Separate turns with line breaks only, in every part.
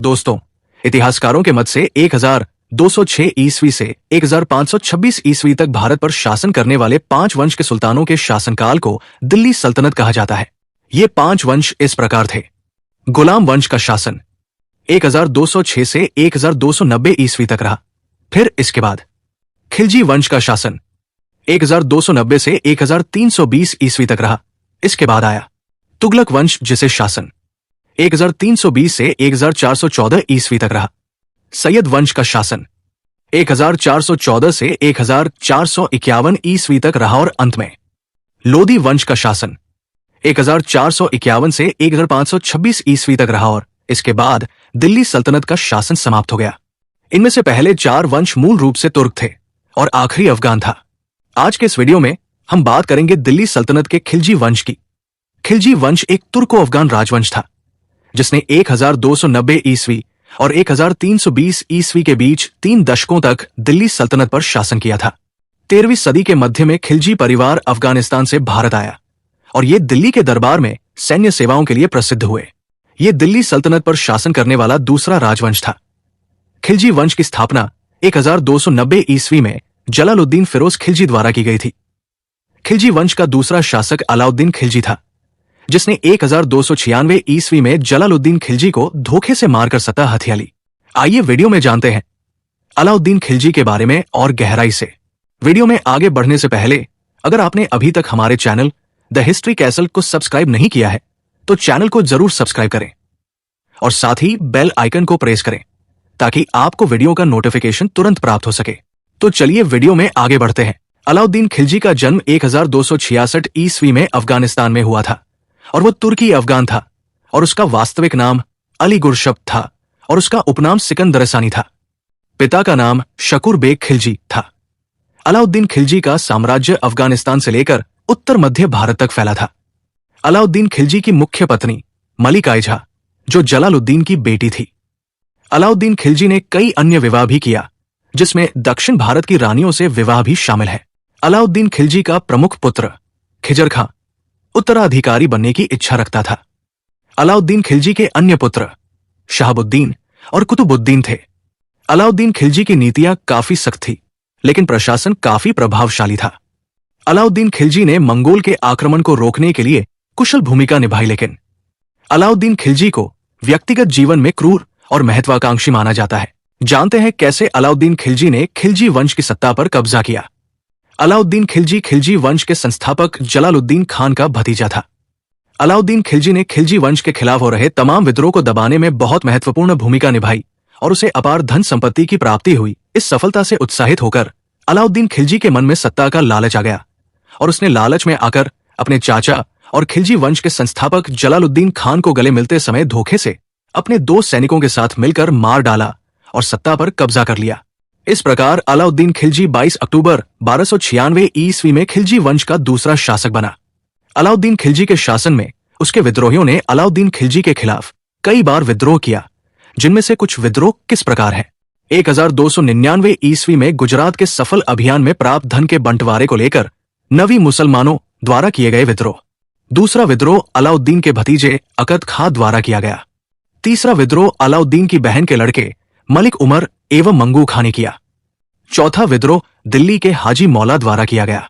दोस्तों, इतिहासकारों के मत से 1206 ईस्वी से 1526 ईस्वी तक भारत पर शासन करने वाले 5 वंश के सुल्तानों के शासनकाल को दिल्ली सल्तनत कहा जाता है। ये 5 वंश इस प्रकार थे। गुलाम वंश का शासन 1206 से 1290 ईस्वी तक रहा। फिर इसके बाद खिलजी वंश का शासन 1290 से 1320 ईस्वी तक रहा। इसके बाद आया तुगलक वंश, जिसे शासन 1320 से 1414 ईस्वी तक रहा। सैयद वंश का शासन 1414 से 1451 ईस्वी तक रहा और अंत में लोदी वंश का शासन 1451 से 1526 ईस्वी तक रहा और इसके बाद दिल्ली सल्तनत का शासन समाप्त हो गया। इनमें से पहले 4 वंश मूल रूप से तुर्क थे और आखिरी अफगान था। आज के इस वीडियो में हम बात करेंगे दिल्ली सल्तनत के खिलजी वंश की। खिलजी वंश एक तुर्को अफगान राजवंश था जिसने 1290 ईस्वी और 1320 ईस्वी के बीच 3 दशकों तक दिल्ली सल्तनत पर शासन किया था। 13वीं सदी के मध्य में खिलजी परिवार अफगानिस्तान से भारत आया और ये दिल्ली के दरबार में सैन्य सेवाओं के लिए प्रसिद्ध हुए। ये दिल्ली सल्तनत पर शासन करने वाला दूसरा राजवंश था। खिलजी वंश की स्थापना 1290 ईस्वी में जलालुद्दीन फिरोज खिलजी द्वारा की गई थी। खिलजी वंश का दूसरा शासक अलाउद्दीन खिलजी था, जिसने 1296 ईस्वी में जलालुद्दीन खिलजी को धोखे से मारकर सत्ता हथिया ली। आइए वीडियो में जानते हैं अलाउद्दीन खिलजी के बारे में और गहराई से। वीडियो में आगे बढ़ने से पहले अगर आपने अभी तक हमारे चैनल द हिस्ट्री कैसल को सब्सक्राइब नहीं किया है तो चैनल को जरूर सब्सक्राइब करें और साथ ही बेल आइकन को प्रेस करें ताकि आपको वीडियो का नोटिफिकेशन तुरंत प्राप्त हो सके। तो चलिए वीडियो में आगे बढ़ते हैं। अलाउद्दीन खिलजी का जन्म 1266 ईस्वी में अफगानिस्तान में हुआ था और वो तुर्की अफगान था और उसका वास्तविक नाम अली गुरशब था और उसका उपनाम सिकंदरसानी था। पिता का नाम शकूर बेग खिलजी था। अलाउद्दीन खिलजी का साम्राज्य अफगानिस्तान से लेकर उत्तर मध्य भारत तक फैला था। अलाउद्दीन खिलजी की मुख्य पत्नी मलिक आइजा, जो जलालुद्दीन की बेटी थी। अलाउद्दीन खिलजी ने कई अन्य विवाह भी किया, जिसमें दक्षिण भारत की रानियों से विवाह भी शामिल है। अलाउद्दीन खिलजी का प्रमुख पुत्र खिजर खां उत्तराधिकारी बनने की इच्छा रखता था। अलाउद्दीन खिलजी के अन्य पुत्र शहाबुद्दीन और कुतुबुद्दीन थे। अलाउद्दीन खिलजी की नीतियां काफी सख्त थी, लेकिन प्रशासन काफी प्रभावशाली था। अलाउद्दीन खिलजी ने मंगोल के आक्रमण को रोकने के लिए कुशल भूमिका निभाई, लेकिन अलाउद्दीन खिलजी को व्यक्तिगत जीवन में क्रूर और महत्वाकांक्षी माना जाता है। जानते हैं कैसे अलाउद्दीन खिलजी ने खिलजी वंश की सत्ता पर कब्जा किया। अलाउद्दीन खिलजी खिलजी वंश के संस्थापक जलालुद्दीन खान का भतीजा था। अलाउद्दीन खिलजी ने खिलजी वंश के खिलाफ हो रहे तमाम विद्रोह को दबाने में बहुत महत्वपूर्ण भूमिका निभाई और उसे अपार धन संपत्ति की प्राप्ति हुई। इस सफलता से उत्साहित होकर अलाउद्दीन खिलजी के मन में सत्ता का लालच आ गया और उसने लालच में आकर अपने चाचा और खिलजी वंश के संस्थापक जलालुद्दीन खान को गले मिलते समय धोखे से अपने 2 सैनिकों के साथ मिलकर मार डाला और सत्ता पर कब्जा कर लिया। इस प्रकार अलाउद्दीन खिलजी 22 अक्टूबर 1296 ईस्वी में खिलजी वंश का दूसरा शासक बना। अलाउद्दीन खिलजी के शासन में उसके विद्रोहियों ने अलाउद्दीन खिलजी के खिलाफ कई बार विद्रोह किया, जिनमें से कुछ विद्रोह किस प्रकार हैं। 1299 ईस्वी में गुजरात के सफल अभियान में प्राप्त धन के बंटवारे को लेकर नवी मुसलमानों द्वारा किए गए विद्रोह। दूसरा विद्रोह अलाउद्दीन के भतीजे अकद खां द्वारा किया गया। तीसरा विद्रोह अलाउद्दीन की बहन के लड़के मलिक उमर एवं मंगू खां ने किया। चौथा विद्रोह दिल्ली के हाजी मौला द्वारा किया गया।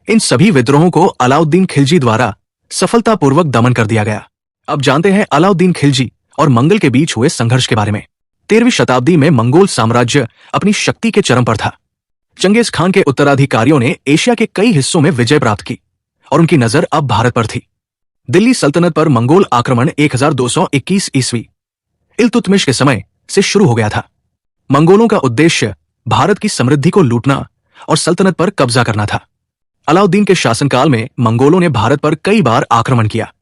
इन सभी विद्रोहों को अलाउद्दीन खिलजी द्वारा सफलतापूर्वक दमन कर दिया गया। अब जानते हैं अलाउद्दीन खिलजी और मंगल के बीच हुए संघर्ष के बारे में। 13वीं शताब्दी में मंगोल साम्राज्य अपनी शक्ति के चरम पर था। चंगेज खान के उत्तराधिकारियों ने एशिया के कई हिस्सों में विजय प्राप्त की और उनकी नजर अब भारत पर थी। दिल्ली सल्तनत पर मंगोल आक्रमण 1221 ईस्वी इल्तुतमिश के समय से शुरू हो गया था। मंगोलों का उद्देश्य भारत की समृद्धि को लूटना और सल्तनत पर कब्जा करना था। अलाउद्दीन के शासनकाल में मंगोलों ने भारत पर कई बार आक्रमण किया,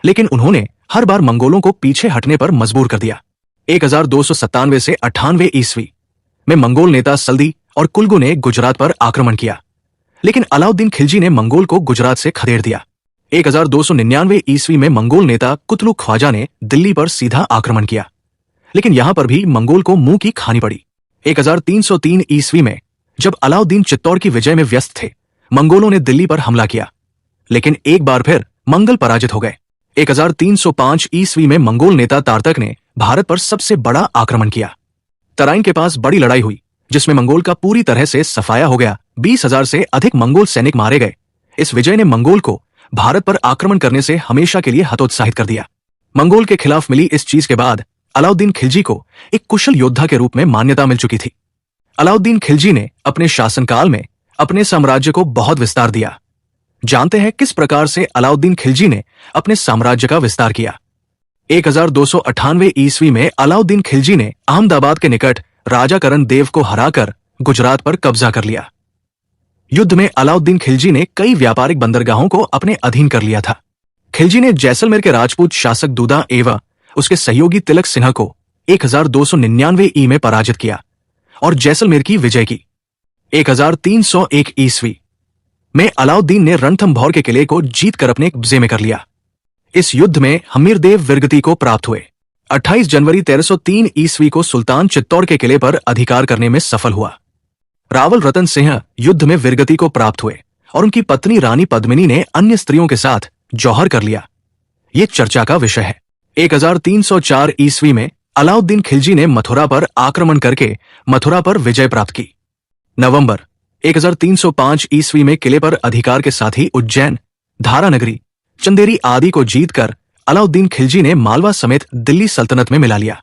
लेकिन उन्होंने हर बार मंगोलों को पीछे हटने पर मजबूर कर दिया। 1297 से 98 ईस्वी में मंगोल नेता सल्दी और कुल्गू ने गुजरात पर आक्रमण किया, लेकिन अलाउद्दीन खिलजी ने मंगोल को गुजरात से खदेड़ दिया। 1299 ईस्वी में मंगोल नेता कुतलू ख्वाजा ने दिल्ली पर सीधा आक्रमण किया, लेकिन यहां पर भी मंगोल को मुंह की खानी पड़ी। 1303 ईस्वी में जब अलाउद्दीन चित्तौड़ की विजय में व्यस्त थे, मंगोलों ने दिल्ली पर हमला किया, लेकिन एक बार फिर मंगल पराजित हो गए। 1305 ईस्वी में मंगोल नेता तारतक ने भारत पर सबसे बड़ा आक्रमण किया। तराइन के पास बड़ी लड़ाई हुई जिसमें मंगोल का पूरी तरह से सफाया हो गया। 20,000 से अधिक मंगोल सैनिक मारे गए। इस विजय ने मंगोल को भारत पर आक्रमण करने से हमेशा के लिए हतोत्साहित कर दिया। मंगोल के खिलाफ मिली इस चीज के बाद अलाउद्दीन खिलजी को एक कुशल योद्धा के रूप में मान्यता मिल चुकी थी। अलाउद्दीन खिलजी ने अपने शासनकाल में अपने साम्राज्य को बहुत विस्तार दिया। जानते हैं किस प्रकार से अलाउद्दीन खिलजी ने अपने साम्राज्य का विस्तार किया। 1298 ईस्वी में अलाउद्दीन खिलजी ने अहमदाबाद के निकट राजा करण देव को हराकर गुजरात पर कब्जा कर लिया। युद्ध में अलाउद्दीन खिलजी ने कई व्यापारिक बंदरगाहों को अपने अधीन कर लिया था। खिलजी ने जैसलमेर के राजपूत शासक दूदा एवं उसके सहयोगी तिलक सिन्हा को 1299 ई में पराजित किया और जैसलमेर की विजय की। 1301 ईस्वी में अलाउद्दीन ने रणथंभौर के किले को जीतकर अपने कब्जे में कर लिया। इस युद्ध में हमीरदेव वीरगति को प्राप्त हुए। 28 जनवरी 1303 ईस्वी को सुल्तान चित्तौड़ के किले पर अधिकार करने में सफल हुआ। रावल रतन सिंह युद्ध में वीरगति को प्राप्त हुए और उनकी पत्नी रानी पद्मिनी ने अन्य स्त्रियों के साथ जौहर कर लिया। ये चर्चा का विषय है। 1304 ईस्वी में अलाउद्दीन खिलजी ने मथुरा पर आक्रमण करके मथुरा पर विजय प्राप्त की। नवंबर 1305 ईस्वी में किले पर अधिकार के साथ ही उज्जैन, धारानगरी, चंदेरी आदि को जीतकर अलाउद्दीन खिलजी ने मालवा समेत दिल्ली सल्तनत में मिला लिया।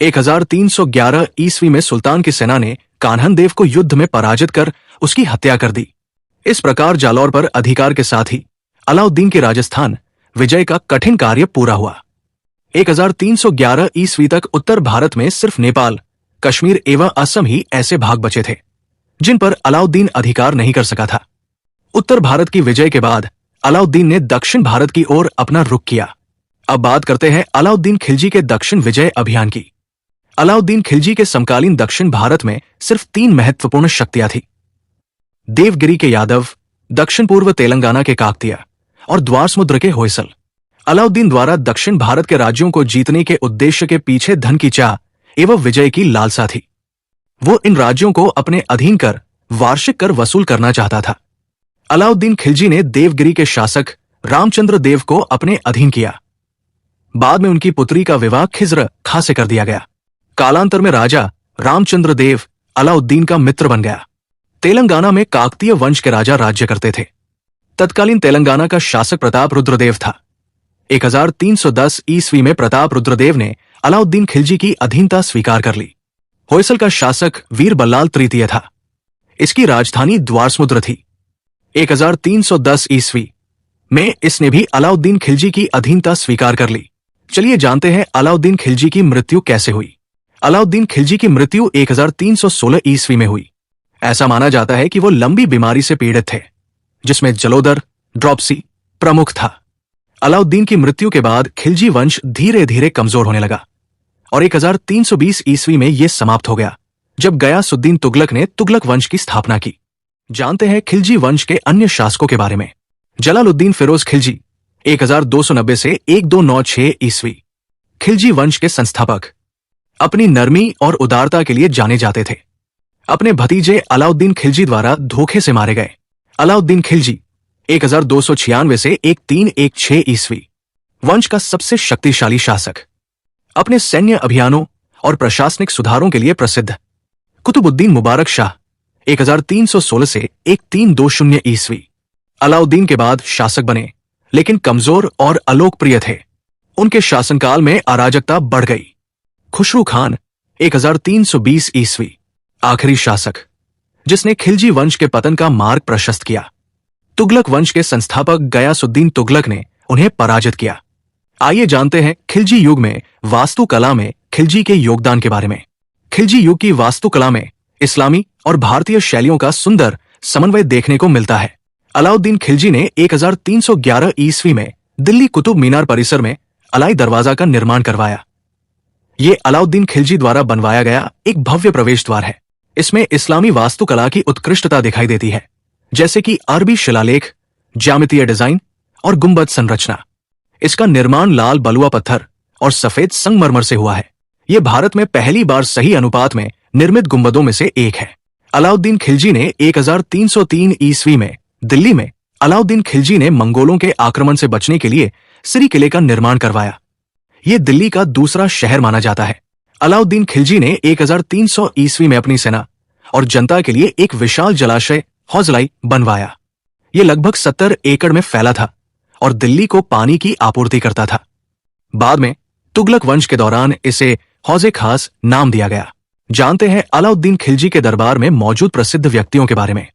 1311 ईस्वी में सुल्तान की सेना ने कान्हन देव को युद्ध में पराजित कर उसकी हत्या कर दी। इस प्रकार जालौर पर अधिकार के साथ ही अलाउद्दीन के राजस्थान विजय का कठिन कार्य पूरा हुआ। 1311 ईस्वी तक उत्तर भारत में सिर्फ नेपाल, कश्मीर एवं असम ही ऐसे भाग बचे थे जिन पर अलाउद्दीन अधिकार नहीं कर सका था। उत्तर भारत की विजय के बाद अलाउद्दीन ने दक्षिण भारत की ओर अपना रुख किया। अब बात करते हैं अलाउद्दीन खिलजी के दक्षिण विजय अभियान की। अलाउद्दीन खिलजी के समकालीन दक्षिण भारत में सिर्फ 3 महत्वपूर्ण शक्तियां थी: देवगिरी के यादव, दक्षिण पूर्व तेलंगाना के काकतीय और द्वार समुद्र के होयसल। अलाउद्दीन द्वारा दक्षिण भारत के राज्यों को जीतने के उद्देश्य के पीछे धन की चाह एवं विजय की लालसा थी। वो इन राज्यों को अपने अधीन कर वार्षिक कर वसूल करना चाहता था। अलाउद्दीन खिलजी ने देवगिरी के शासक रामचंद्र देव को अपने अधीन किया। बाद में उनकी पुत्री का विवाह खिज्र खां से कर दिया गया। कालांतर में राजा रामचंद्र देव अलाउद्दीन का मित्र बन गया। तेलंगाना में काकतीय वंश के राजा राज्य करते थे। तत्कालीन तेलंगाना का शासक प्रताप रुद्रदेव था। 1310 ईस्वी में प्रताप रुद्रदेव ने अलाउद्दीन खिलजी की अधीनता स्वीकार कर ली। होयसल का शासक वीर बल्लाल तृतीय था। इसकी राजधानी द्वार समुद्र थी। 1310 ईस्वी में इसने भी अलाउद्दीन खिलजी की अधीनता स्वीकार कर ली। चलिए जानते हैं अलाउद्दीन खिलजी की मृत्यु कैसे हुई। अलाउद्दीन खिलजी की मृत्यु 1316 ईस्वी में हुई। ऐसा माना जाता है कि वो लंबी बीमारी से पीड़ित थे जिसमें जलोदर, ड्रॉपसी प्रमुख था। अलाउद्दीन की मृत्यु के बाद खिलजी वंश धीरे धीरे कमजोर होने लगा और 1320 ईस्वी में यह समाप्त हो गया जब गयासुद्दीन तुगलक ने तुगलक वंश की स्थापना की। जानते हैं खिलजी वंश के अन्य शासकों के बारे में। जलालुद्दीन फिरोज खिलजी 1290 से 1296 ईस्वी। खिलजी वंश के संस्थापक अपनी नरमी और उदारता के लिए जाने जाते थे। अपने भतीजे अलाउद्दीन खिलजी द्वारा धोखे से मारे गए। अलाउद्दीन खिलजी 1296 से 1316 ईस्वी वंश का सबसे शक्तिशाली शासक, अपने सैन्य अभियानों और प्रशासनिक सुधारों के लिए प्रसिद्ध। कुतुबुद्दीन मुबारक शाह 1316 से 1320 ईस्वी अलाउद्दीन के बाद शासक बने लेकिन कमजोर और अलोकप्रिय थे। उनके शासनकाल में अराजकता बढ़ गई। खुसरू खान 1320 ईस्वी आखिरी शासक जिसने खिलजी वंश के पतन का मार्ग प्रशस्त किया। तुगलक वंश के संस्थापक गयासुद्दीन तुगलक ने उन्हें पराजित किया। आइए जानते हैं खिलजी युग में वास्तुकला में खिलजी के योगदान के बारे में। खिलजी युग की वास्तुकला में इस्लामी और भारतीय शैलियों का सुंदर समन्वय देखने को मिलता है। अलाउद्दीन खिलजी ने 1311 ईस्वी में दिल्ली कुतुब मीनार परिसर में अलाई दरवाजा का निर्माण करवाया। ये अलाउद्दीन खिलजी द्वारा बनवाया गया एक भव्य प्रवेश द्वार है। इसमें इस्लामी वास्तुकला की उत्कृष्टता दिखाई देती है, जैसे कि अरबी शिलालेख, ज्यामितीय डिजाइन और गुंबद संरचना। इसका निर्माण लाल बलुआ पत्थर और सफेद संगमरमर से हुआ है। यह भारत में पहली बार सही अनुपात में निर्मित गुंबदों में से एक है। अलाउद्दीन खिलजी ने 1303 ईस्वी में दिल्ली में अलाउद्दीन खिलजी ने मंगोलों के आक्रमण से बचने के लिए सिरी किले का निर्माण करवाया। ये दिल्ली का दूसरा शहर माना जाता है। अलाउद्दीन खिलजी ने 1300 ईस्वी में अपनी सेना और जनता के लिए एक विशाल जलाशय हौजलाई बनवाया। ये लगभग 70 एकड़ में फैला था और दिल्ली को पानी की आपूर्ति करता था। बाद में तुगलक वंश के दौरान इसे हौजे खास नाम दिया गया। जानते हैं अलाउद्दीन खिलजी के दरबार में मौजूद प्रसिद्ध व्यक्तियों के बारे में।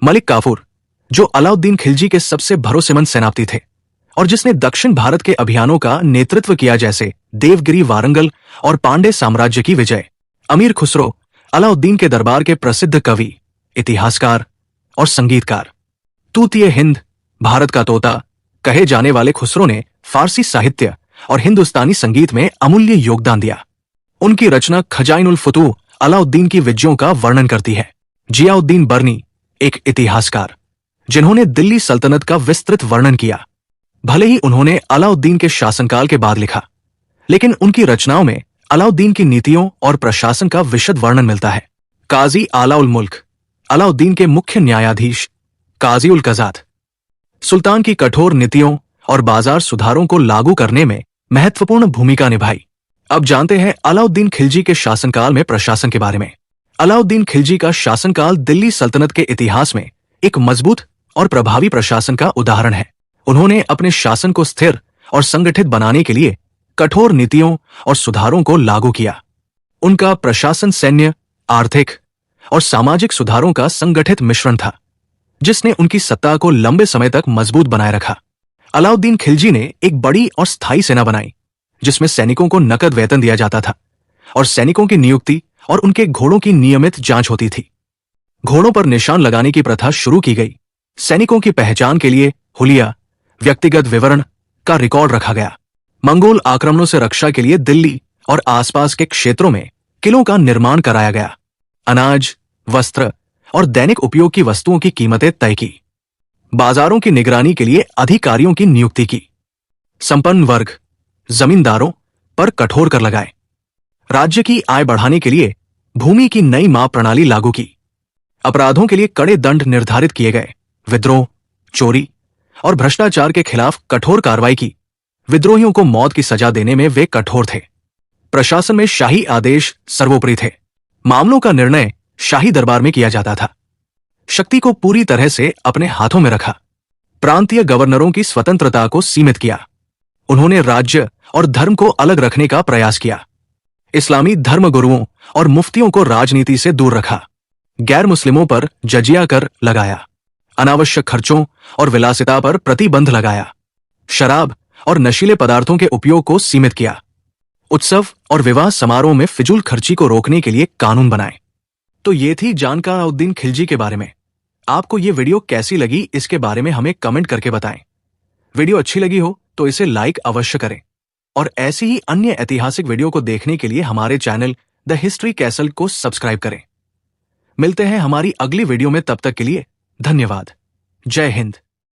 मलिक काफूर, जो अलाउद्दीन खिलजी के सबसे भरोसेमंद सेनापति थे और जिसने दक्षिण भारत के अभियानों का नेतृत्व किया, जैसे देवगिरी, वारंगल और पांडे साम्राज्य की विजय। अमीर खुसरो, अलाउद्दीन के दरबार के प्रसिद्ध कवि, इतिहासकार और संगीतकार। तूतिए हिंद, भारत का तोता कहे जाने वाले खुसरो ने फारसी साहित्य और हिंदुस्तानी संगीत में अमूल्य योगदान दिया। उनकी रचना खजाइनुल फुतूह अलाउद्दीन की विजयों का वर्णन करती है। जियाउद्दीन बर्नी, एक इतिहासकार जिन्होंने दिल्ली सल्तनत का विस्तृत वर्णन किया। भले ही उन्होंने अलाउद्दीन के शासनकाल के बाद लिखा, लेकिन उनकी रचनाओं में अलाउद्दीन की नीतियों और प्रशासन का विशद वर्णन मिलता है। काजी आला उल मुल्क, अलाउद्दीन के मुख्य न्यायाधीश काजी उल कज़ात, सुल्तान की कठोर नीतियों और बाजार सुधारों को लागू करने में महत्वपूर्ण भूमिका निभाई। अब जानते हैं अलाउद्दीन खिलजी के शासनकाल में प्रशासन के बारे में। अलाउद्दीन खिलजी का शासनकाल दिल्ली सल्तनत के इतिहास में एक मजबूत और प्रभावी प्रशासन का उदाहरण है। उन्होंने अपने शासन को स्थिर और संगठित बनाने के लिए कठोर नीतियों और सुधारों को लागू किया। उनका प्रशासन सैन्य, आर्थिक और सामाजिक सुधारों का संगठित मिश्रण था, जिसने उनकी सत्ता को लंबे समय तक मजबूत बनाए रखा। अलाउद्दीन खिलजी ने एक बड़ी और स्थायी सेना बनाई, जिसमें सैनिकों को नकद वेतन दिया जाता था और सैनिकों की नियुक्ति और उनके घोड़ों की नियमित जांच होती थी। घोड़ों पर निशान लगाने की प्रथा शुरू की गई। सैनिकों की पहचान के लिए हुलिया, व्यक्तिगत विवरण का रिकॉर्ड रखा गया। मंगोल आक्रमणों से रक्षा के लिए दिल्ली और आसपास के क्षेत्रों में किलों का निर्माण कराया गया। अनाज, वस्त्र और दैनिक उपयोग की वस्तुओं की कीमतें तय की। बाजारों की निगरानी के लिए अधिकारियों की नियुक्ति की। संपन्न वर्ग, जमींदारों पर कठोर कर लगाए। राज्य की आय बढ़ाने के लिए भूमि की नई माप प्रणाली लागू की। अपराधों के लिए कड़े दंड निर्धारित किए गए। विद्रोह, चोरी और भ्रष्टाचार के खिलाफ कठोर कार्रवाई की। विद्रोहियों को मौत की सजा देने में वे कठोर थे। प्रशासन में शाही आदेश सर्वोपरि थे। मामलों का निर्णय शाही दरबार में किया जाता था। शक्ति को पूरी तरह से अपने हाथों में रखा। प्रांतीय गवर्नरों की स्वतंत्रता को सीमित किया। उन्होंने राज्य और धर्म को अलग रखने का प्रयास किया। इस्लामी धर्म गुरुओं और मुफ्तियों को राजनीति से दूर रखा। गैर मुस्लिमों पर जजिया कर लगाया। अनावश्यक खर्चों और विलासिता पर प्रतिबंध लगाया। शराब और नशीले पदार्थों के उपयोग को सीमित किया। उत्सव और विवाह समारोह में फिजूल खर्ची को रोकने के लिए कानून बनाए। तो ये थी जानकारी अलाउद्दीन खिलजी के बारे में। आपको ये वीडियो कैसी लगी, इसके बारे में हमें कमेंट करके बताएं। वीडियो अच्छी लगी हो तो इसे लाइक अवश्य करें और ऐसी ही अन्य ऐतिहासिक वीडियो को देखने के लिए हमारे चैनल द हिस्ट्री कैसल को सब्सक्राइब करें। मिलते हैं हमारी अगली वीडियो में, तब तक के लिए धन्यवाद। जय हिंद।